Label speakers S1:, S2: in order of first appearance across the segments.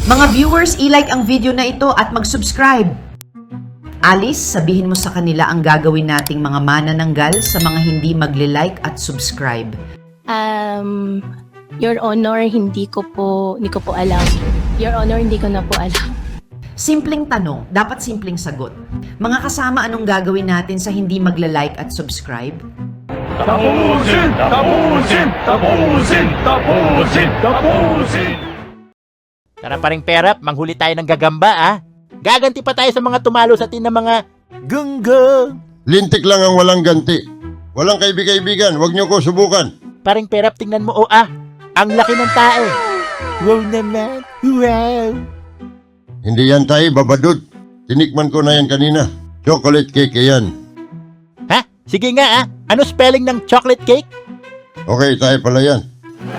S1: Mga viewers, i-like ang video na ito at mag-subscribe. Alice, sabihin mo sa kanila ang gagawin nating mga manananggal sa mga hindi magle-like at subscribe.
S2: Your Honor, hindi ko po alam. Your Honor, hindi ko na po alam.
S1: Simpleng tanong, dapat simpleng sagot. Mga kasama, anong gagawin natin sa hindi magla-like at subscribe?
S3: Tapusin! Tapusin! Tapusin! Tapusin! Tapusin!
S4: Tara pa ring perap, manghuli tayo ng gagamba Gaganti pa tayo sa mga tumalo sa atin ng mga gunggong.
S5: Lintik lang ang walang ganti. Walang kaibig-kaibigan, huwag niyo ko subukan.
S4: Paring perap, tingnan mo ang laki ng tao. Wow naman, wow.
S5: Hindi yan tayo, babadud. Tinikman ko na yan kanina. Chocolate cake yan.
S4: Ha? Sige nga Ano spelling ng chocolate cake?
S5: Okay, tayo pala yan.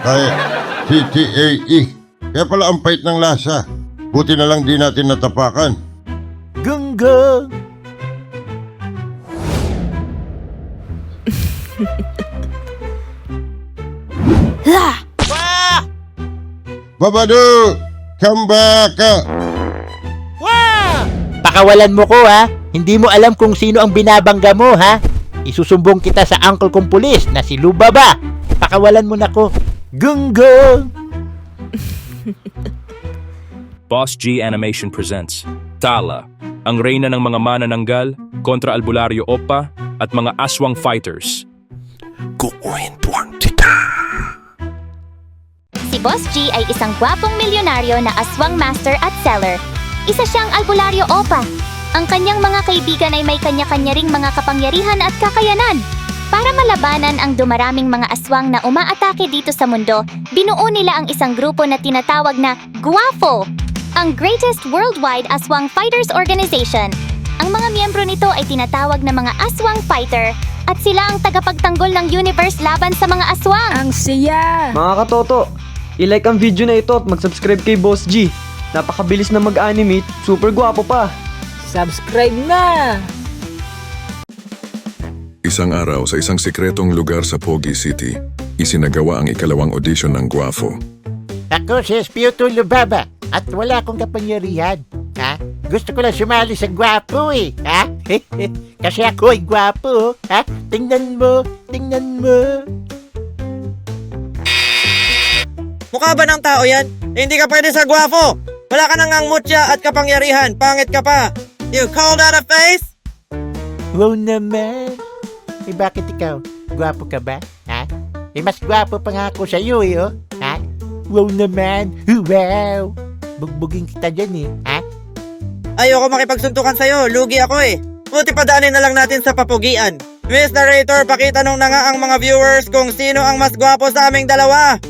S5: Tayo, C-T-A-E. Kaya pala ang pait ng lasa. Buti na lang di natin natapakan.
S4: Gunggong. Wah!
S5: Babadu! Come back!
S4: Wah! Pakawalan mo ko Hindi mo alam kung sino ang binabangga mo Isusumbong kita sa uncle kong pulis na si Lubaba. Pakawalan mo na ko. Gunggong!
S6: Boss G Animation presents Tala, ang reyna ng mga manananggal kontra Albularyo Opa at mga aswang fighters.
S7: Si Boss G ay isang gwapong milyonaryo na aswang master at seller. Isa siyang Albularyo Opa. Ang kanyang mga kaibigan ay may kanya-kanya ring mga kapangyarihan at kakayanan. Para malabanan ang dumaraming mga aswang na umaatake dito sa mundo, binuo nila ang isang grupo na tinatawag na GWAFO, ang Greatest Worldwide Aswang Fighters Organization. Ang mga miyembro nito ay tinatawag na mga aswang fighter at sila ang tagapagtanggol ng universe laban sa mga aswang.
S2: Ang siya!
S8: Mga katoto, i-like ang video na ito at mag-subscribe kay Boss G. Napakabilis na mag-animate, super gwapo pa.
S2: Subscribe na!
S9: Isang araw sa isang sikretong lugar sa Pogi City, isinagawa ang ikalawang audition ng Gwafo.
S4: Ako si Espiritu Lubaba at wala akong kapangyarihan. Gusto ko lang sumali sa gwapo Kasi ako ay gwapo. Tingnan mo, tingnan mo.
S10: Mukha ba ng tao yan? Hindi ka pwede sa gwafo. Wala ka nang mutya at kapangyarihan. Pangit ka pa. You call that a face?
S4: Wow naman. Bakit ikaw? Gwapo ka ba? Mas gwapo pa nga ako sa'yo Wow naman. Wow. Bugbugin kita dyan
S10: Ayoko makipagsuntukan sa'yo. Lugi ako Buti padaanin na lang natin sa papugian. Miss Narrator, pakitanong na nga ang mga viewers kung sino ang mas gwapo sa aming dalawa.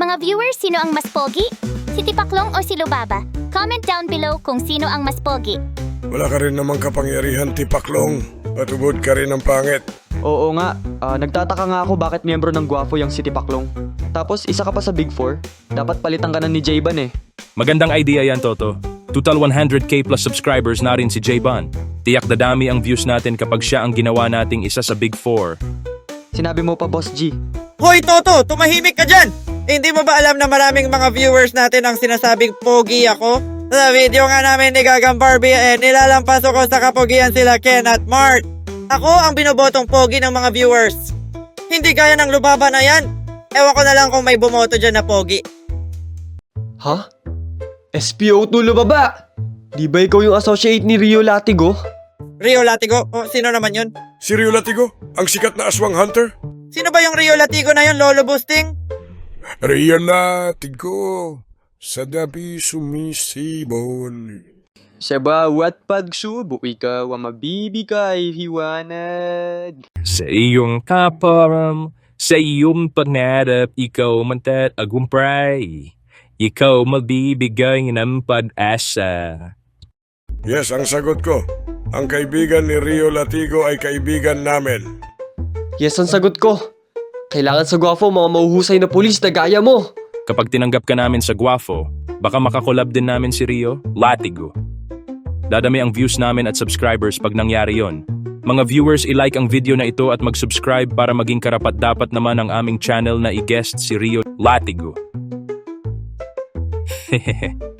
S7: Mga viewers, sino ang mas pogi? Si Tipaklong o si Lubaba? Comment down below kung sino ang mas pogi.
S3: Wala ka rin namang kapangyarihan, Tipaklong. Patubod ka rin ng pangit.
S8: Oo nga, nagtataka nga ako bakit miyembro ng Gwafo yung si Tipaklong. Tapos isa ka pa sa Big Four, dapat palitan ka na ni J-Ban
S6: Magandang idea yan, Toto. Total 100k plus subscribers na rin si J-Ban. Tiyak dadami ang views natin kapag siya ang ginawa nating isa sa Big Four.
S8: Sinabi mo pa, Boss G.
S10: Hoy Toto, tumahimik ka dyan! Hindi mo ba alam na maraming mga viewers natin ang sinasabing pogi ako? Sa video nga namin ni Gagang Barbie nilalampaso ko sa kapogian sila Ken at Mart. Ako ang binobotong pogi ng mga viewers. Hindi kaya ng Lubaba na yan. Ewan ko na lang kung may bumoto dyan na pogi.
S8: Ha? SPO2 Lubaba! Di ba ikaw yung associate ni Rio Latigo?
S10: Rio Latigo? Sino naman yun?
S3: Si Rio Latigo, ang sikat na aswang hunter.
S10: Sino ba yung Rio Latigo na yun, Lolo Boosting?
S3: Rio Latigo, sa dabi sumisibol.
S8: Sa bawat pagsubok, ikaw ang mabibigay hiwanag.
S6: Sa iyong kaparam, sa iyong pangarap, ikaw mantat agumpray. Ikaw mabibigay ng pag-asa.
S3: Yes, ang sagot ko. Ang kaibigan ni Rio Latigo ay kaibigan namin.
S8: Yes, ang sagot ko. Kailangan sa Gwafo mga mahuhusay na pulis na gaya mo.
S6: Kapag tinanggap ka namin sa Gwafo, baka makakolab din namin si Rio Latigo. Dadami ang views namin at subscribers pag nangyari yon. Mga viewers, i-like ang video na ito at mag-subscribe para maging karapat-dapat naman ang aming channel na i-guest si Rio Latigo.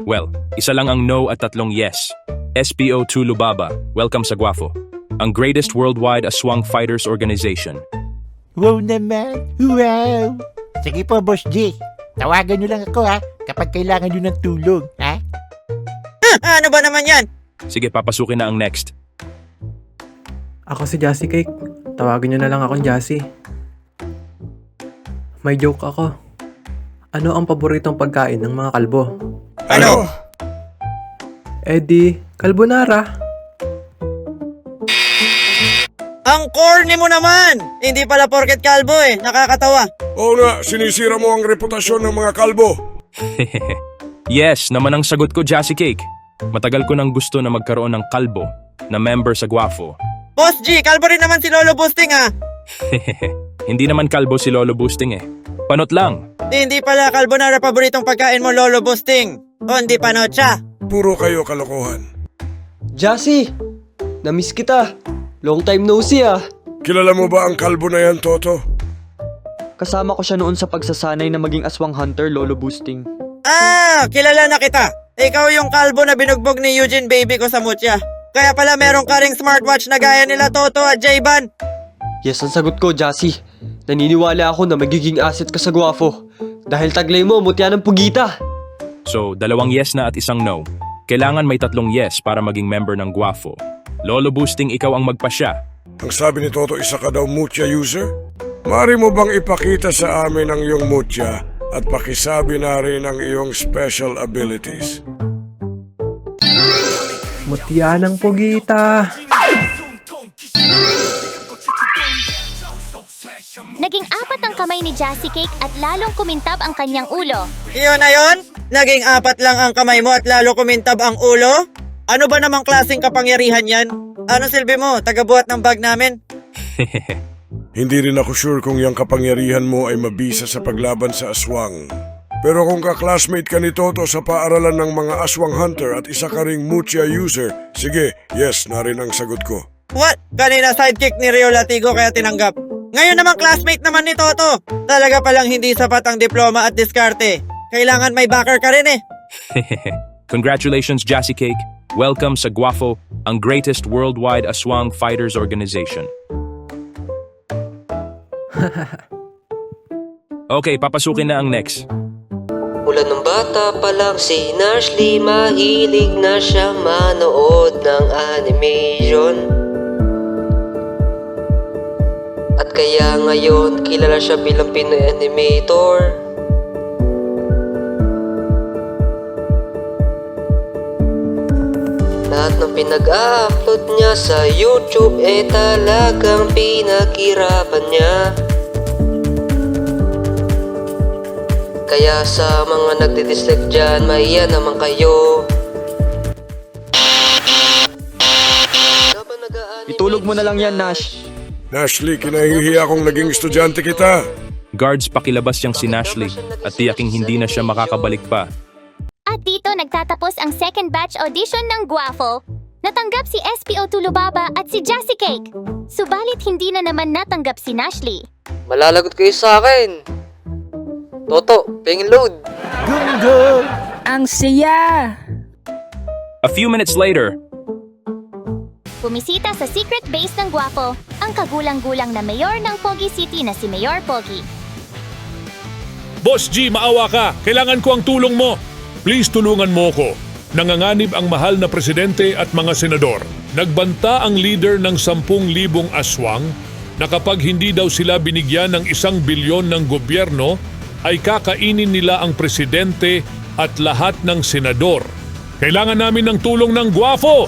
S6: Well, isa lang ang no at tatlong yes. SPO2 Lubaba, welcome sa Guafo, ang greatest worldwide aswang fighters organization.
S4: Wow naman! Wow! Sige po, Boss G. Tawagan nyo lang ako ha, kapag kailangan nyo ng tulong, ha?
S10: Ano ba naman yan?
S6: Sige, papasukin na ang next.
S11: Ako si Jassy Cake. Tawagin niyo na lang akong Jassy. May joke ako. Ano ang paboritong pagkain ng mga kalbo?
S3: Ano?
S11: Eddie, carbonara.
S10: Ang corny mo naman! Hindi pala porket kalbo eh, nakakatawa.
S3: Oo nga, sinisira mo ang reputasyon ng mga kalbo.
S6: Yes, naman ang sagot ko, Jassy Cake. Matagal ko nang gusto na magkaroon ng kalbo na member sa Guafo.
S10: Boss G, kalbo rin naman si Lolo Boosting ha.
S6: Hindi naman kalbo si Lolo Boosting eh. Panot lang.
S10: Hindi pala carbonara paboritong pagkain mo, Lolo Boosting. O hindi pa siya.
S3: Puro kayo kalokohan.
S8: Jassy! Namiss kita. Long time no see ah.
S3: Kilala mo ba ang kalbo na yan, Toto?
S8: Kasama ko siya noon sa pagsasanay na maging aswang hunter, Lolo Boosting.
S10: Ah, kilala na kita. Ikaw yung kalbo na binugbog ni Eugene baby ko sa mutya. Kaya pala meron ka ring smartwatch na gaya nila Toto at J-Ban.
S8: Yes, ang sagot ko, Jassy. Naniniwala ako na magiging asset ka sa Guafo. Dahil taglay mo, mutya ng pugita.
S6: So, 2 yes na at 1 no. Kailangan may 3 yes para maging member ng Guafo. Lolo Boosting, ikaw ang magpasya.
S3: Ang sabi ni Toto, isa ka daw mutya user? Mari mo bang ipakita sa amin ang iyong mutya at pakisabi na rin ang iyong special abilities?
S11: Mutya ng pugita.
S7: Naging 4 ang kamay ni Jassy Cake at lalong kumintab ang kanyang ulo.
S10: Iyon na yon? Naging 4 lang ang kamay mo at lalo kumintab ang ulo? Ano ba namang klaseng kapangyarihan yan? Ano silbi mo? Tagabuhat ng bag namin?
S3: Hindi rin ako sure kung yung kapangyarihan mo ay mabisa sa paglaban sa aswang. Pero kung ka-classmate ka ni Toto sa paaralan ng mga aswang hunter at isa ka ring mutya user, sige, yes na rin ang sagot ko.
S10: What? Kanina sidekick ni Rio Latigo kaya tinanggap. Ngayon naman classmate naman ni Toto. Talaga palang hindi sapat ang diploma at diskarte. Kailangan may backer ka rin eh.
S6: Congratulations, Jassy Cake. Welcome sa Guafo, ang greatest worldwide aswang fighters organization. Okay, papasukin na ang next.
S12: Mula nung bata pa lang si Nashley, mahilig na siya manood ng animation. At kaya ngayon, kilala siya bilang Pinoy animator. Lahat ng pinag-upload niya sa YouTube talagang pinaghirapan niya. Kaya sa mga nagdi-dislike dyan, mahiya naman kayo.
S8: Itulog mo na lang yan, Nash.
S3: Nashley, kinahihiya akong naging estudyante kita.
S6: Guards, pakilabas yang si Nashley at tiyaking hindi na siya makakabalik pa.
S7: At dito nagtatapos ang second batch audition ng Guafo. Natanggap si SPO2 Lubaba at si Jassy Cake. Subalit hindi na naman natanggap si Nashley.
S12: Malalagot kayo sa akin. Toto, ping load.
S4: Gunggong!
S2: Ang siya!
S6: A few minutes later,
S7: Bumisita sa secret base ng Guafo ang kagulang-gulang na mayor ng Pogi City na si Mayor Pogi.
S13: Boss G, maawa ka. Kailangan ko ang tulong mo. Please tulungan mo ko. Nanganganib ang mahal na presidente at mga senador. Nagbanta ang leader ng 10,000 aswang na kapag hindi daw sila binigyan ng 1 bilyon ng gobyerno, ay kakainin nila ang presidente at lahat ng senador. Kailangan namin ng tulong ng Guafo.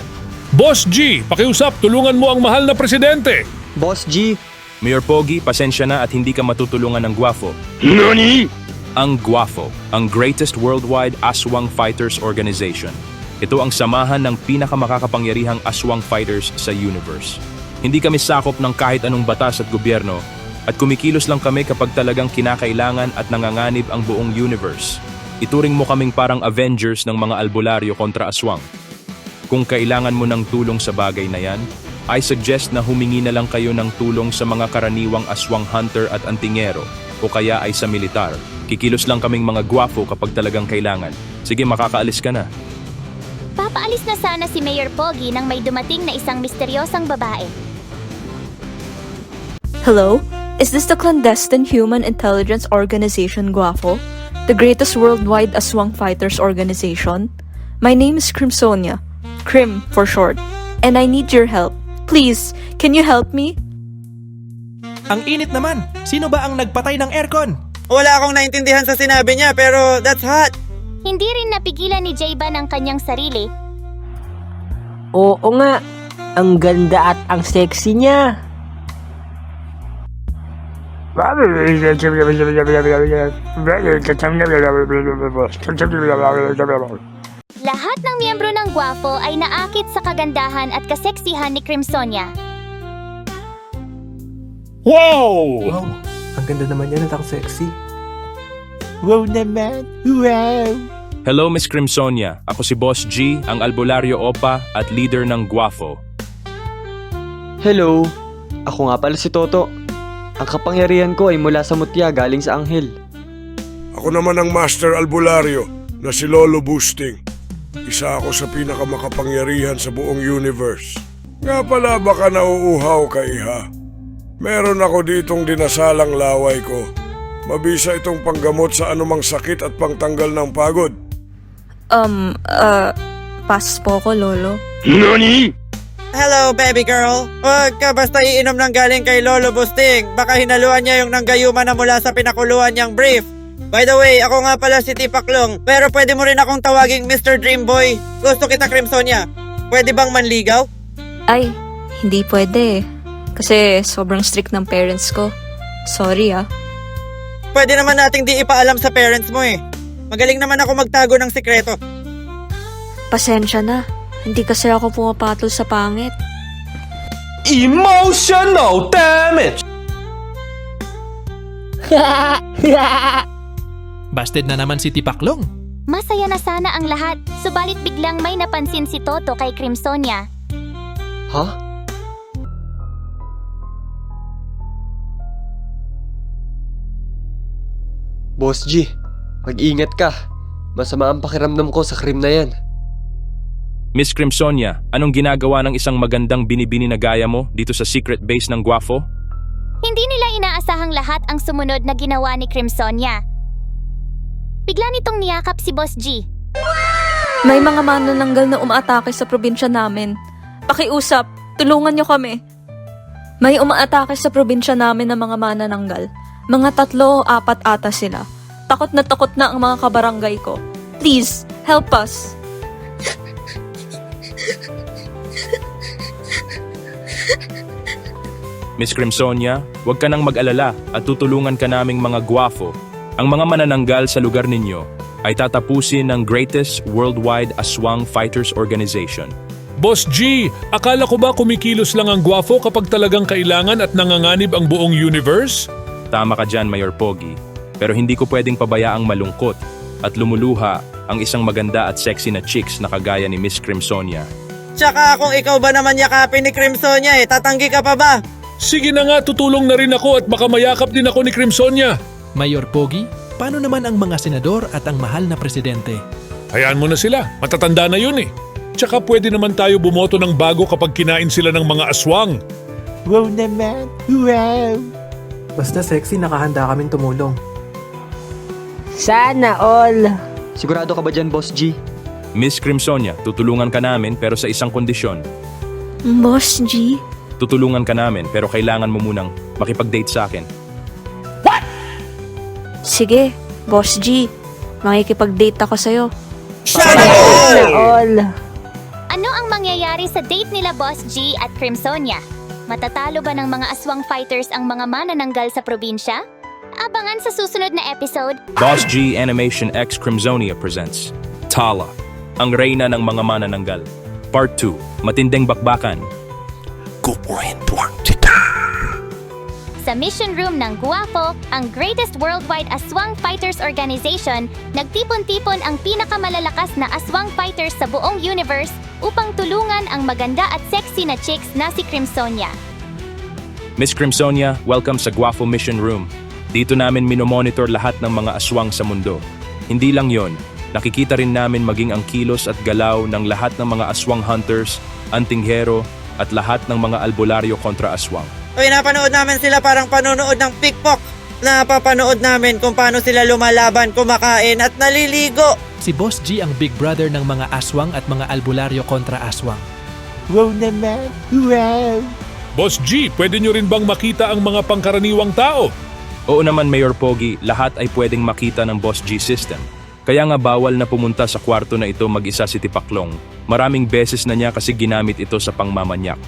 S13: Boss G, pakiusap, tulungan mo ang mahal na presidente.
S8: Boss G.
S6: Mayor Pogi, pasensya na at hindi ka matutulungan ng Guafo.
S3: Nani?
S6: Ang Guafo, ang greatest worldwide aswang fighters organization. Ito ang samahan ng pinakamakakapangyarihang aswang fighters sa universe. Hindi kami sakop ng kahit anong batas at gobyerno at kumikilos lang kami kapag talagang kinakailangan at nanganganib ang buong universe. Ituring mo kaming parang Avengers ng mga albularyo kontra aswang. Kung kailangan mo ng tulong sa bagay na yan, I suggest na humingi na lang kayo ng tulong sa mga karaniwang aswang hunter at antingero o kaya ay sa militar. Kikilos lang kaming mga gwapo kapag talagang kailangan. Sige, makakaalis ka na.
S7: Papaalis na sana si Mayor Pogi nang may dumating na isang misteryosang babae.
S2: Hello? Is this the clandestine human intelligence organization Guafo? The greatest worldwide aswang fighters organization? My name is Crimsonia. Crim for short. And I need your help. Please, can you help me?
S14: Ang init naman. Sino ba ang nagpatay ng aircon?
S10: Wala akong naintindihan sa sinabi niya pero that's hot.
S7: Hindi rin napigilan ni Jayban ang kanyang sarili.
S12: Oo nga, ang ganda at ang sexy niya.
S7: Lahat ng miyembro ng Guafo ay naakit sa kagandahan at kaseksihan ni Crimsonia.
S11: Wow! Ang ganda naman yan at ang sexy.
S4: Wow naman! Wow!
S6: Hello, Miss Crimsonia. Ako si Boss G, ang albularyo opa at leader ng Guafo.
S8: Hello, ako nga pala si Toto. Ang kapangyarihan ko ay mula sa mutya galing sa anghel.
S3: Ako naman ang Master Albularyo na si Lolo Boosting. Isa ako sa pinakamakapangyarihan sa buong universe. Nga pala baka nauuhaw ka, Iha. Meron ako ditong dinasalang laway ko. Mabisa itong panggamot sa anumang sakit at pangtanggal ng pagod.
S2: Pass po ko, Lolo.
S10: Hello, baby girl. Huwag ka basta iinom ng galing kay Lolo Busting. Baka hinaluan niya yung nanggayuma na mula sa pinakuluan niyang brief. By the way, ako nga pala si Tipaklong. Pero pwede mo rin akong tawaging Mr. Dreamboy. Gusto kita, Crimsonia. Pwede bang manligaw?
S2: Ay, hindi pwede. Kasi sobrang strict ng parents ko. Sorry ah.
S10: Pwede naman nating di ipaalam sa parents mo eh. Magaling naman ako magtago ng sikreto.
S2: Pasensya na. Hindi kasi ako pumapatol sa pangit.
S14: Emotional damage! Busted na naman si Tipaklong.
S7: Masaya na sana ang lahat, subalit biglang may napansin si Toto kay Crimsonia.
S8: Ha? Boss G, mag-ingat ka. Masama ang pakiramdam ko sa krim na yan.
S6: Miss Crimsonia, anong ginagawa ng isang magandang binibini na gaya mo dito sa secret base ng Guafo?
S7: Hindi nila inaasahang lahat ang sumunod na ginawa ni Crimsonia. Bigla nitong niyakap si Boss G.
S2: May mga manananggal na umaatake sa probinsya namin. Pakiusap, tulungan niyo kami. May umaatake sa probinsya namin ng mga manananggal. Mga 3 o 4 ata sila. Takot na ang mga kabarangay ko. Please, help us.
S6: Miss Crimsonia, huwag ka nang mag-alala at tutulungan ka naming mga Guafo. Ang mga manananggal sa lugar ninyo ay tatapusin ng greatest worldwide aswang fighters organization.
S13: Boss G, akala ko ba kumikilos lang ang Guafo kapag talagang kailangan at nanganganib ang buong universe?
S6: Tama ka dyan, Mayor Pogi. Pero hindi ko pwedeng pabayaang malungkot at lumuluha ang isang maganda at sexy na chicks na kagaya ni Miss Crimsonia.
S10: Tsaka kung ikaw ba naman yakapin ni Crimsonia tatanggi ka pa ba?
S13: Sige na nga, tutulong na rin ako at baka mayakap din ako ni Crimsonia.
S14: Mayor Pogi, paano naman ang mga senador at ang mahal na presidente?
S13: Hayaan mo na sila, matatanda na yun eh. Tsaka pwede naman tayo bumoto ng bago kapag kinain sila ng mga aswang.
S4: Wow naman! Wow!
S11: Basta sexy, nakahanda kaming tumulong.
S12: Sana all.
S8: Sigurado ka ba dyan, Boss G?
S6: Miss Crimsonia, tutulungan ka namin pero sa isang kondisyon.
S2: Boss G?
S6: Tutulungan ka namin pero kailangan mo munang makipag-date sa akin.
S2: Sige, Boss G. Makikipag-date ako sa'yo.
S12: Sana all.
S7: Ano ang mangyayari sa date nila Boss G at Crimsonia? Matatalo ba ng mga aswang fighters ang mga manananggal sa probinsya? Abangan sa susunod na episode.
S6: Boss G Animation X Crimsonia presents Tala, ang reyna ng mga manananggal. Part 2, Matinding Bakbakan.
S7: Sa mission room ng Guafo, ang greatest worldwide aswang fighters organization, nagtipon-tipon ang pinakamalalakas na aswang fighters sa buong universe upang tulungan ang maganda at sexy na chicks na si Crimsonia.
S6: Miss Crimsonia, welcome sa Guafo Mission Room. Dito namin minomonitor lahat ng mga aswang sa mundo. Hindi lang yon, nakikita rin namin maging ang kilos at galaw ng lahat ng mga aswang hunters, antinghero, at lahat ng mga albularyo kontra aswang.
S10: Pinapanood namin sila parang panonood ng pickpock. Napapanood namin kung paano sila lumalaban, kumakain at naliligo.
S14: Si Boss G ang big brother ng mga aswang at mga albularyo kontra aswang.
S4: Wow naman! Wow!
S13: Boss G, pwede nyo rin bang makita ang mga pangkaraniwang tao?
S6: Oo naman, Mayor Pogi, lahat ay pwedeng makita ng Boss G system. Kaya nga bawal na pumunta sa kwarto na ito mag-isa si Tipaklong. Maraming beses na niya kasi ginamit ito sa pangmamanyak.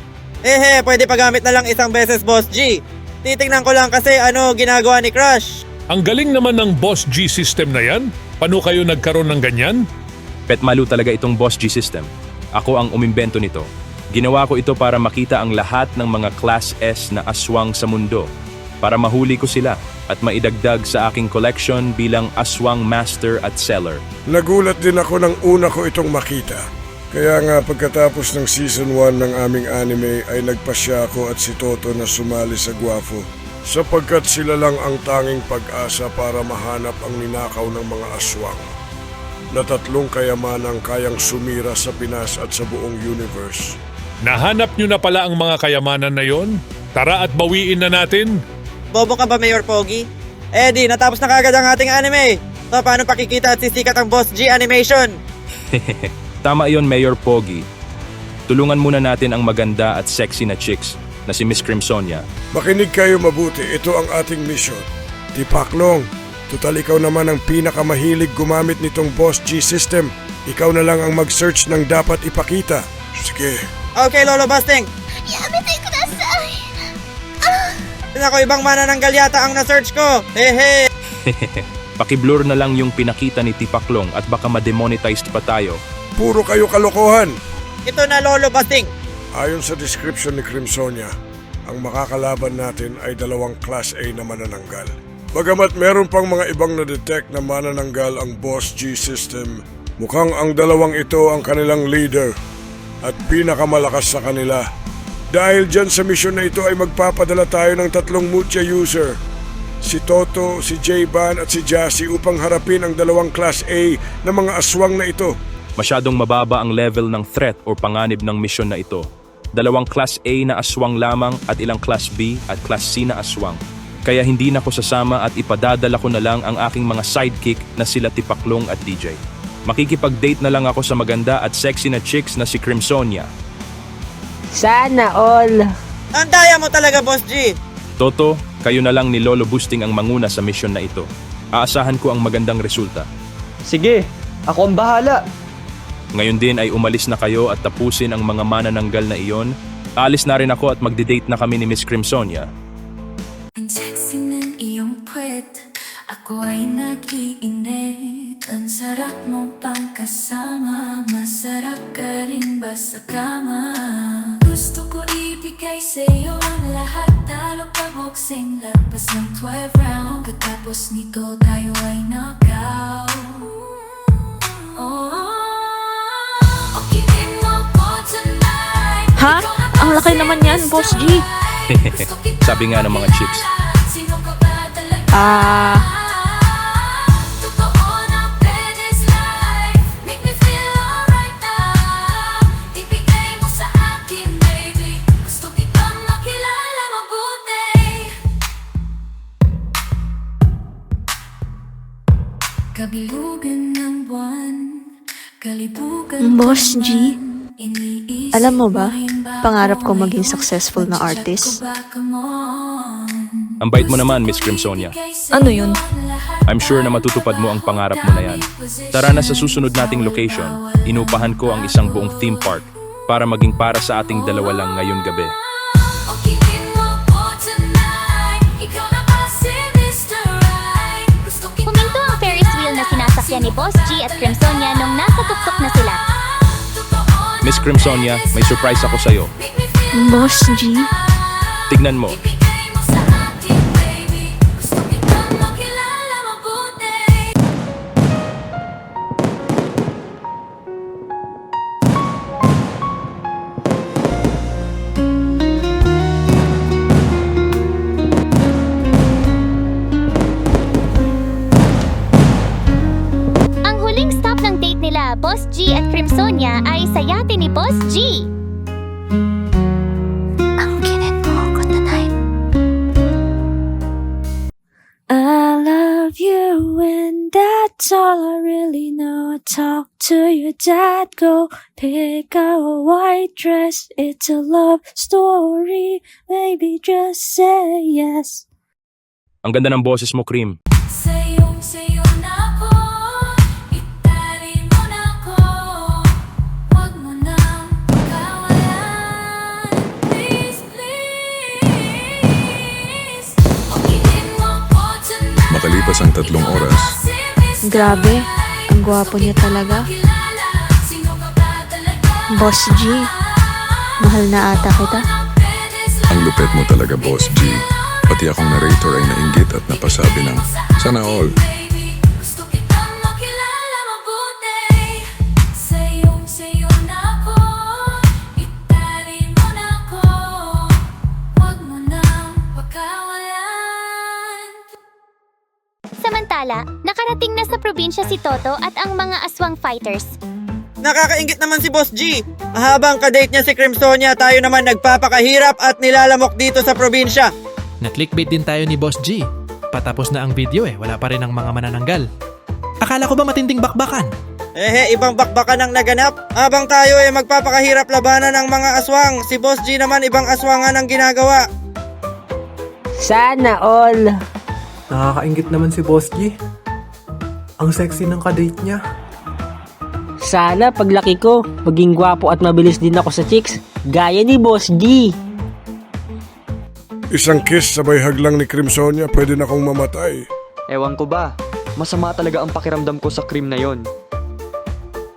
S10: Pwede pagamit na lang isang beses, Boss G. Titingnan ko lang kasi ano ginagawa ni Crush.
S13: Ang galing naman ng Boss G system na yan. Paano kayo nagkaroon ng ganyan?
S6: Petmalu talaga itong Boss G system. Ako ang umimbento nito. Ginawa ko ito para makita ang lahat ng mga Class S na aswang sa mundo. Para mahuli ko sila at maidagdag sa aking collection bilang aswang master at seller.
S3: Nagulat din ako nang una ko itong makita. Kaya nga pagkatapos ng season 1 ng aming anime ay nagpasya ako at si Toto na sumali sa Guwafo. Sapagkat sila lang ang tanging pag-asa para mahanap ang ninakaw ng mga aswang. Na 3 kayamanang kayang sumira sa Pinas at sa buong universe.
S13: Nahanap nyo na pala ang mga kayamanan na yon? Tara at bawiin na natin.
S10: Bobo ka ba, Mayor Pogi? Di natapos na kagad ang ating anime. So paano pakikita at sisikat ang Boss G animation?
S6: Tama yon, Mayor Pogi. Tulungan muna natin ang maganda at sexy na chicks na si Miss Crimsonia.
S3: Makinig kayo mabuti, ito ang ating mission. Tipaklong, total ikaw naman ang pinakamahilig gumamit nitong Boss G system. Ikaw na lang ang mag-search ng dapat ipakita. Sige.
S10: Okay, Lolo Basting.
S7: Yamitay kudasai.
S10: Ako, ibang manananggal yata ang na-search ko.
S6: Pakiblur na lang yung pinakita ni Tipaklong at baka ma-demonetized pa tayo.
S3: Puro kayo kalokohan.
S10: Ito na, Lolo Basting.
S3: Ayon sa description ni Crimsonia, ang makakalaban natin ay 2 Class A na manananggal. Bagamat meron pang mga ibang na-detect na manananggal ang Boss G system, mukhang ang 2 ito ang kanilang leader at pinakamalakas sa kanila. Dahil dyan sa misyon na ito ay magpapadala tayo ng 3 Mucha user. Si Toto, si J-Ban at si Jassy upang harapin ang 2 Class A na mga aswang na ito.
S6: Masyadong mababa ang level ng threat o panganib ng misyon na ito. 2 Class A na aswang lamang at ilang Class B at Class C na aswang. Kaya hindi na ko sasama at ipadadala ko na lang ang aking mga sidekick na sila Tipaklong at DJ. Makikipag-date na lang ako sa maganda at sexy na chicks na si Crimsonia.
S12: Sana all.
S10: Ang daya mo talaga, Boss G.
S6: Toto, kayo na lang ni Lolo Boosting ang manguna sa misyon na ito. Aasahan ko ang magandang resulta.
S8: Sige, ako ang bahala.
S6: Ngayon din ay umalis na kayo at tapusin ang mga manananggal na iyon. Alis na rin ako at magdi-date na kami ni Miss Crimsonia.
S15: Ang sexy ng iyong puwet, ako ay nag-iinit. Ang sarap mo pang kasama, masarap ka rin ba sa kama? Gusto ko ibigay sa'yo ang lahat, talo pa boxing, lagpas ng 12 round. Katapos nito tayo ay knockout.
S2: Ha? Ang laki naman yan, Boss G.
S6: Sabi nga ng mga chicks.
S15: Kabilugan ng buwan, kalibugan
S2: Boss G,
S15: iniisip
S2: alam mo ba,
S15: rin
S2: pangarap ko maging successful na artist.
S6: Ang bait mo naman, Miss Crimsonia.
S2: Ano yun?
S6: I'm sure na matutupad mo ang pangarap mo na yan. Tara na sa susunod nating location. Inupahan ko ang isang buong theme park para maging para sa ating 2 lang ngayon gabi.
S7: Huminto ang Ferris wheel na sinasakyan ni Boss G at Crimsonia nung nasa tuktok na sila.
S6: Miss Crimsonia, may surprise ako sa'yo.
S2: Boss G?
S6: Tignan mo.
S7: sila Boss G at Crimsonia ay sa yate ni Boss G.
S15: I love you and that's all I really know. Talk to your dad, go pick out a white dress. It's a love story, baby, just say yes.
S6: Ang ganda ng boses mo, Cream.
S15: Sayo na ako, itali mo na ako. Huwag mo nang pagkawalan. Please, please. Pagiging mo ko tonight.
S9: Makalipas ang 3 oras,
S2: Grabe, ang gwapo niya talaga. Boss G, mahal na ata kita.
S9: ang lupet mo talaga, Boss G. Pati akong narrator ay nainggit at napasabi ng sana all.
S15: Gusto kitang makilala mabuti. Sayo na ako, itali mo na ako. Huwag mo nang pagkawalan.
S7: Samantala, nakarating na sa probinsya si Toto at ang mga aswang fighters.
S10: Nakakaingit naman si Boss G. Habang kadate niya si Crimsonia, tayo naman nagpapakahirap at nilalamok dito sa probinsya.
S14: Na-clickbait din tayo ni Boss G. Patapos na ang video wala pa rin ang mga manananggal. Akala ko ba matinding bakbakan?
S10: Ibang bakbakan ang naganap. Habang tayo magpapakahirap labanan ng mga aswang, si Boss G naman ibang aswangan ang ginagawa.
S12: Sana all.
S11: Nakakaingit naman si Boss G. Ang sexy ng kadate niya.
S12: Sana paglaki ko, maging gwapo at mabilis din ako sa chicks, gaya ni Boss G.
S3: Isang kiss sabay haglang ni Crimsonia, pwede na akong mamatay.
S8: Ewan ko ba, masama talaga ang pakiramdam ko sa cream na yon.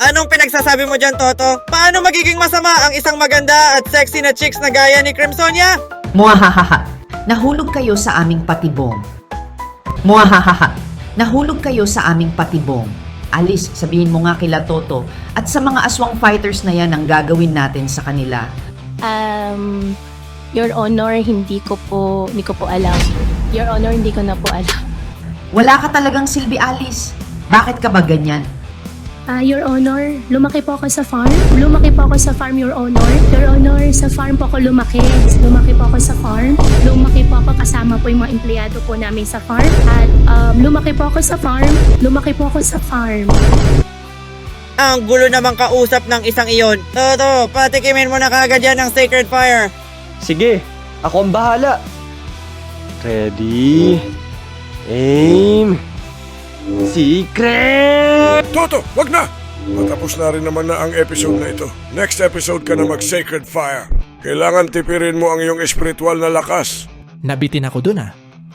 S10: Anong pinagsasabi mo dyan, Toto? Paano magiging masama ang isang maganda at sexy na chicks na gaya ni Crimsonia?
S1: Muahahaha. Nahulog kayo sa aming patibong. Muahahaha. Nahulog kayo sa aming patibong. Alice, sabihin mo nga kila Toto at sa mga aswang fighters na yan ang gagawin natin sa kanila.
S16: Your Honor, hindi ko po alam. Your Honor, hindi ko na po alam.
S1: Wala ka talagang silbi, Alice. Bakit ka ba ganyan?
S16: Your Honor, lumaki po ako sa farm. Lumaki po ako sa farm, Your Honor. Your Honor, sa farm po ako lumaki. Lumaki po ako sa farm. Lumaki po ako kasama po yung mga empleyado po namin sa farm. At lumaki po ako sa farm. Lumaki po ako sa farm.
S10: Ang gulo namang kausap ng isang iyon. Toto, patikimin mo na kagad yan ng Sacred Fire.
S8: Sige, ako ang bahala. Ready? Aim! Secret!
S3: Toto, wag na! Matapos na rin naman na ang episode na ito. Next episode ka na mag-Sacred Fire. Kailangan tipirin mo ang iyong espiritual na lakas.
S14: Nabitin ako dun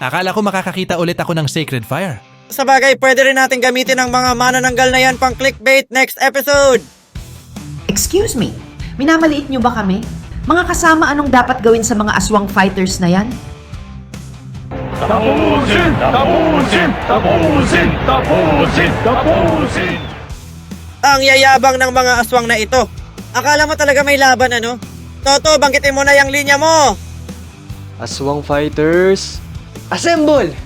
S14: Akala ko makakakita ulit ako ng Sacred Fire.
S10: Sa bagay, pwede rin natin gamitin ang mga manananggal na yan pang clickbait next episode.
S1: Excuse me, minamaliit nyo ba kami? Mga kasama, anong dapat gawin sa mga aswang fighters na yan?
S13: Tapusin! Tapusin! Tapusin! Tapusin! Tapusin!
S10: Ang yayabang ng mga aswang na ito. Akala mo talaga may laban, ano? Toto, banggitin mo na yung linya mo!
S8: Aswang fighters, assemble!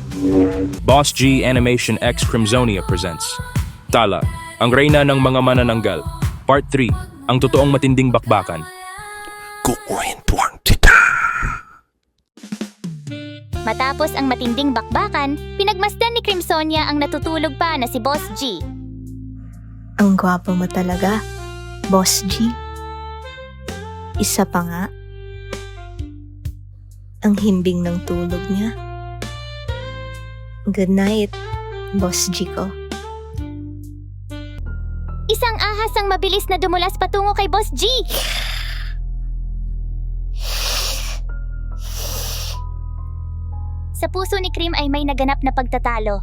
S6: Boss G Animation X Crimsonia presents Tala, ang reyna ng mga manananggal. Part 3, ang totoong matinding bakbakan.
S7: Matapos ang matinding bakbakan, pinagmasdan ni Crimsonia ang natutulog pa na si Boss G.
S2: Ang gwapo mo talaga, Boss G. Isa pa nga, ang himbing ng tulog niya. Good night, Boss G ko.
S7: Isang ahas ang mabilis na dumulas patungo kay Boss G. Sa puso ni Cream ay may naganap na pagtatalo.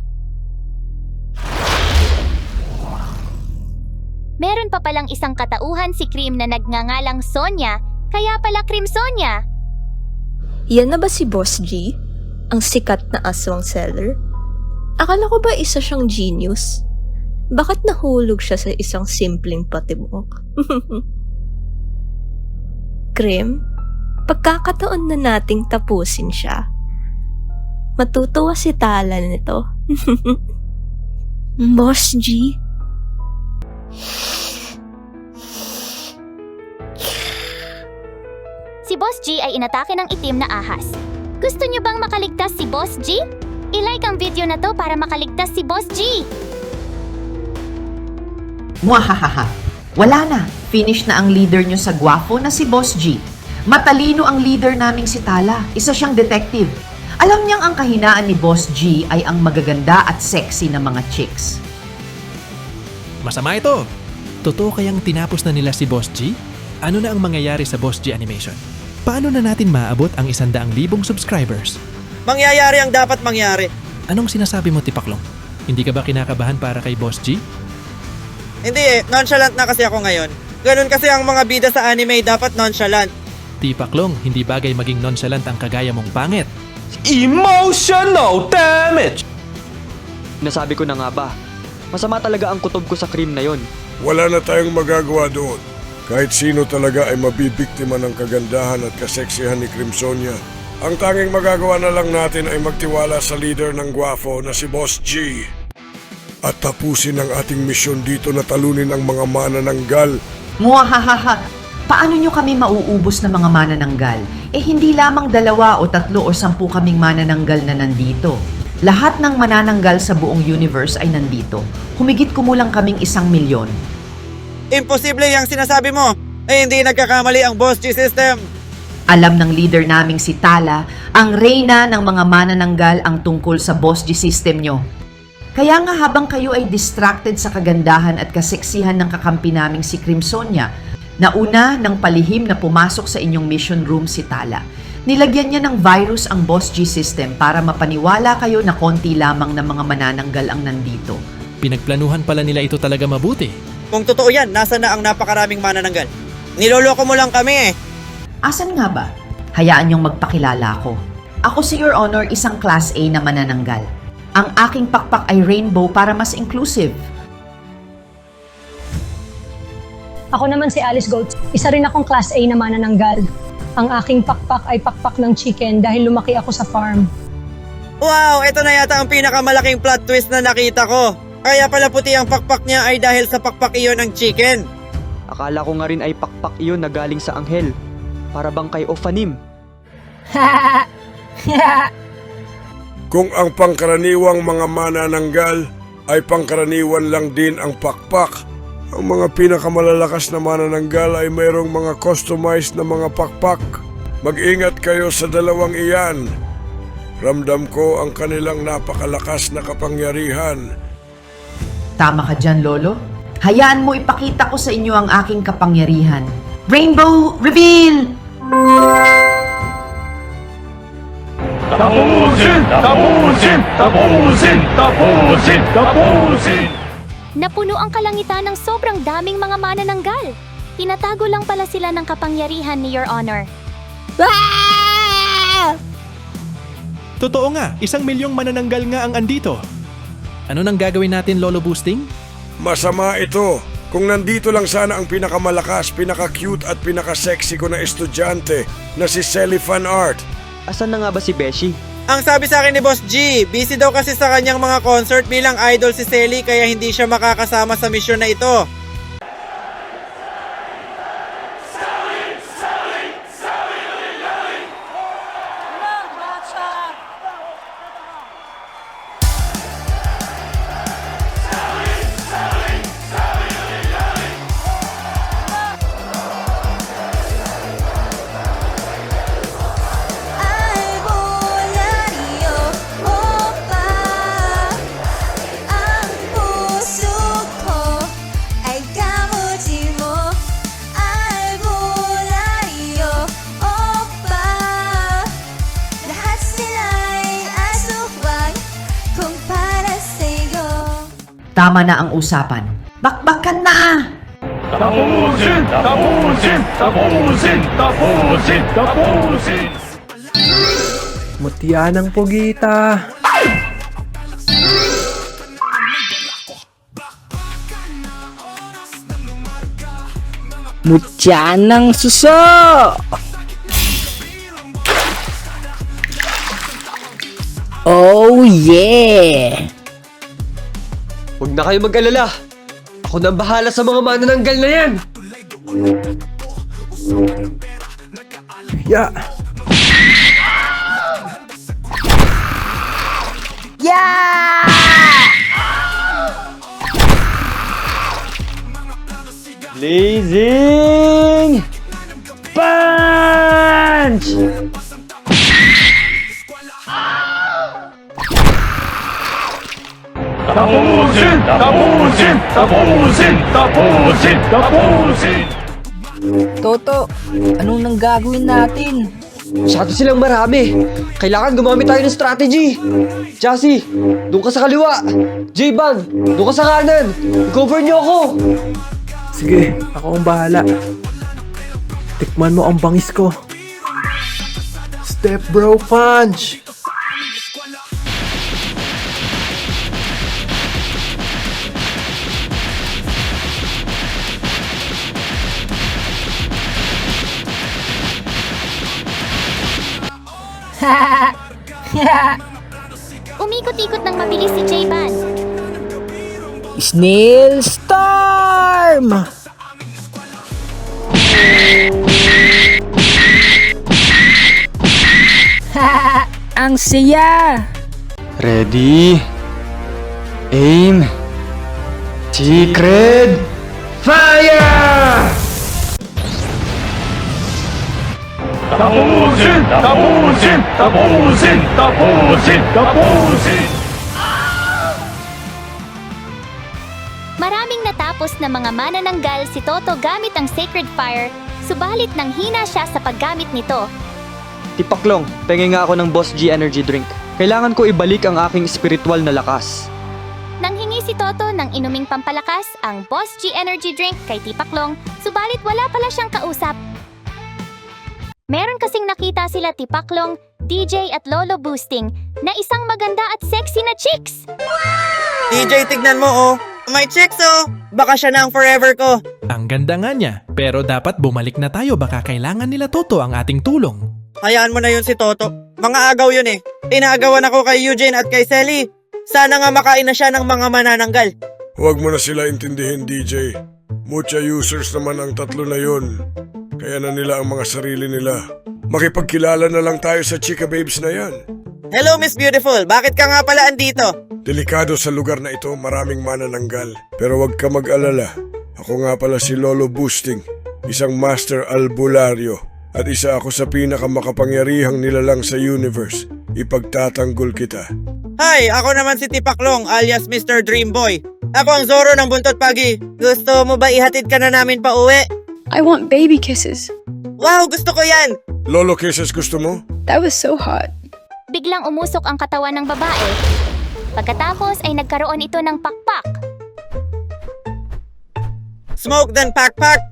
S7: Meron pa palang isang katauhan si Cream na nagngangalang Sonia, kaya pala Crimsonia.
S2: Yan na ba si Boss G? Ang sikat na aswang seller? Akala ko ba isa siyang genius? Bakit nahulog siya sa isang simpleng patibok? Cream, pagkakataon na nating tapusin siya. Matutuwa si Tala nito. Boss G?
S7: Si Boss G ay inatake ng itim na ahas. Gusto niyo bang makaligtas si Boss G? I-like ang video na to para makaligtas si Boss G!
S1: Muahahaha. Wala na. Finish na ang leader nyo sa Guwafo na si Boss G. Matalino ang leader naming si Tala. Isa siyang detective. Alam niyang ang kahinaan ni Boss G ay ang magaganda at sexy na mga chicks.
S14: Masama ito. Totoo kayang tinapos na nila si Boss G? Ano na ang mangyayari sa Boss G Animation? Paano na natin maabot ang 100,000 subscribers?
S10: Mangyayari ang dapat mangyari.
S14: Anong sinasabi mo, Tipaklong? Hindi ka ba kinakabahan para kay Boss G?
S10: Hindi nonchalant na kasi ako ngayon. Ganun kasi ang mga bida sa anime, dapat nonchalant.
S14: Tipaklong, hindi bagay maging nonchalant ang kagaya mong pangit.
S8: Emotional damage! Nasabi ko na nga ba, masama talaga ang kutob ko sa cream na yon.
S3: Wala na tayong magagawa doon. Kahit sino talaga ay mabibiktima ng kagandahan at kaseksihan ni Crimsonia. Ang tanging magagawa na lang natin ay magtiwala sa leader ng Guwafo na si Boss G. At tapusin ang ating misyon dito na talunin ang mga manananggal.
S1: Muahahaha. Paano nyo kami mauubos na mga manananggal? Hindi lamang 2 o 3 o 10 kaming manananggal na nandito. Lahat ng manananggal sa buong universe ay nandito. Humigit kumulang kaming 1 milyon.
S10: Imposible yung sinasabi mo. Hindi nagkakamali ang Boss G system.
S1: Alam ng leader naming si Tala, ang reyna ng mga manananggal ang tungkol sa Boss G system nyo. Kaya nga habang kayo ay distracted sa kagandahan at kaseksihan ng kakampi naming si Crimsonia, nauna ng palihim na pumasok sa inyong mission room si Tala. Nilagyan niya ng virus ang Boss G system para mapaniwala kayo na konti lamang ng mga manananggal ang nandito.
S14: Pinagplanuhan pala nila ito talaga mabuti.
S10: Kung totoo yan, nasa na ang napakaraming manananggal? Niloloko mo lang kami eh.
S1: Asan nga ba? Hayaan niyong magpakilala ko. Ako si Your Honor, isang Class A na manananggal. Ang aking pakpak ay rainbow para mas inclusive.
S17: Ako naman si Alice Goats. Isa rin akong Class A na manananggal. Ang aking pakpak ay pakpak ng chicken dahil lumaki ako sa farm.
S10: Wow, ito na yata ang pinakamalaking plot twist na nakita ko. Kaya pala puti ang pakpak niya ay dahil sa pakpak iyon ng chicken.
S8: Akala ko nga rin ay pakpak iyon na galing sa anghel. Para bang kay Ophanim.
S3: Kung ang pangkaraniwang mga manananggal ay pangkaraniwan lang din ang pakpak, ang mga pinakamalalakas na manananggal ay mayroong mga customized na mga pakpak. Mag-ingat kayo sa dalawang iyan. Ramdam ko ang kanilang napakalakas na kapangyarihan.
S1: Tama ka dyan, Lolo. Hayaan mo ipakita ko sa inyo ang aking kapangyarihan. Rainbow Reveal!
S13: Tapusin! Tapusin! Tapusin! Tapusin! Tapusin!
S7: Napuno ang kalangitan ng sobrang daming mga manananggal. Tinatago lang pala sila ng kapangyarihan ni Your Honor.
S14: Totoo nga, 1 milyong manananggal nga ang andito. Ano nang gagawin natin, Lolo Boosting?
S3: Masama ito. Kung nandito lang sana ang pinakamalakas, pinaka-cute at pinaka-sexy ko na estudyante na si Selly Fan Art.
S8: Asan na nga ba si Beshi?
S10: Ang sabi sa akin ni Boss G, busy daw kasi sa kanyang mga concert bilang idol si Selly kaya hindi siya makakasama sa mission na ito.
S1: Tama na ang usapan. Bakbakan na!
S13: Tapusin! Tapusin! Tapusin! Tapusin! Tapusin!
S11: Mutya ng pugita.
S18: Mutya ng suso! Oh yeah!
S19: Huwag na kayo mag-alala. Ako na ang bahala sa mga manananggal na yan.
S11: Ya!
S8: Blazing Punch!
S13: Tapusin! Tapusin! Tapusin! Tapusin! Tapusin!
S18: Toto, anong nang gagawin natin?
S19: Masyado silang marami. Kailangan gumamit tayo ng strategy. Jassy, doon ka sa kaliwa. J-Bang, doon ka sa kanan. Cover niyo ako.
S11: Sige, ako ang bahala. Tikman mo ang bangis ko. Step bro punch!
S7: Umikot-ikot ng mabilis si J-Ban.
S18: Snail Storm! Ang saya!
S8: Ready? Aim! Secret Fire!
S13: Tapusin! Tapusin! Tapusin! Tapusin! Tapusin!
S7: Maraming natapos na mga manananggal si Toto gamit ang Sacred Fire, subalit nanghina siya sa paggamit nito.
S8: Tipaklong, pengen nga ako ng Boss G Energy Drink. Kailangan ko ibalik ang aking spiritual na lakas.
S7: Nanghingi si Toto ng inuming pampalakas, ang Boss G Energy Drink kay Tipaklong, subalit wala pala siyang kausap. Meron kasing nakita sila Tipaklong, DJ at Lolo Boosting na isang maganda at sexy na chicks.
S10: DJ, tignan mo oh. May chicks oh. Baka siya na ang forever ko.
S14: Ang ganda nga niya, pero dapat bumalik na tayo baka kailangan nila Toto ang ating tulong.
S10: Hayaan mo na yun si Toto. Mga agaw yun eh. Inaagawan ako kay Eugene at kay Selly. Sana nga makain na siya ng mga manananggal.
S3: Huwag mo na sila intindihin, DJ. Mucha users naman ang tatlo na yun. Kaya na nila ang mga sarili nila. Makipagkilala na lang tayo sa chika babes na yan.
S10: Hello, Miss Beautiful. Bakit ka nga pala andito?
S3: Delikado sa lugar na ito, maraming manananggal. Pero huwag ka mag-alala. Ako nga pala si Lolo Boosting, isang master albularyo. At isa ako sa pinakamakapangyarihang nilalang sa universe. Ipagtatanggol kita.
S10: Hi, ako naman si Tipaklong alias Mr. Dreamboy. Ako ang Zoro ng Buntot Pagi. Gusto mo ba ihatid ka na namin pa uwi?
S20: I want baby kisses.
S10: Wow, gusto ko yan!
S3: Lolo kisses gusto mo?
S20: That was so hot.
S7: Biglang umusok ang katawan ng babae. Pagkatapos ay nagkaroon ito ng pakpak.
S10: Smoke then pak-pak!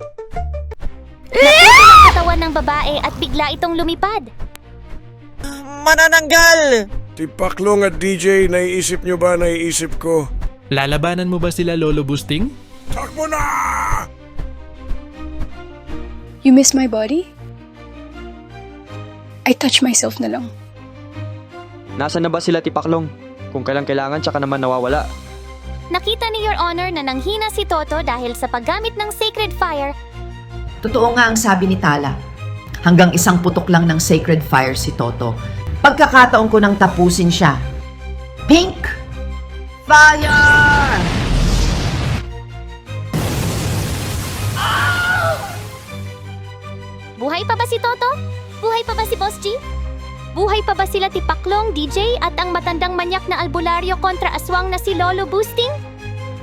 S7: Naputo ang katawan ng babae at bigla itong lumipad.
S10: Manananggal!
S3: Tipaklong at DJ, naiisip nyo ba naiisip ko?
S14: Lalabanan mo ba sila Lolo Boosting?
S3: Takbo na!
S20: You miss my body? I touch myself na lang.
S8: Nasaan na ba sila Tipaklong? Kung kailang kailangan, tsaka naman nawawala.
S7: Nakita ni Your Honor na nanghina si Toto dahil sa paggamit ng Sacred Fire.
S1: Totoo nga ang sabi ni Tala. Hanggang isang putok lang ng Sacred Fire si Toto. Pagkakataon ko nang tapusin siya. Pink! Fire!
S7: Buhay pa ba si Toto? Buhay pa ba si Boss G? Buhay pa ba sila Tipaklong, DJ at ang matandang manyak na albularyo kontra aswang na si Lolo Boosting?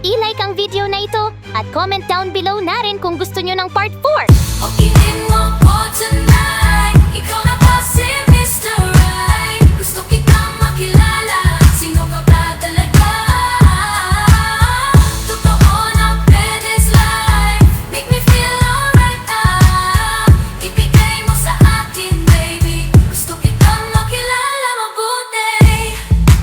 S7: I-like ang video na ito at comment down below na rin kung gusto nyo ng part 4.
S15: Pag-ibig mo ko tonight.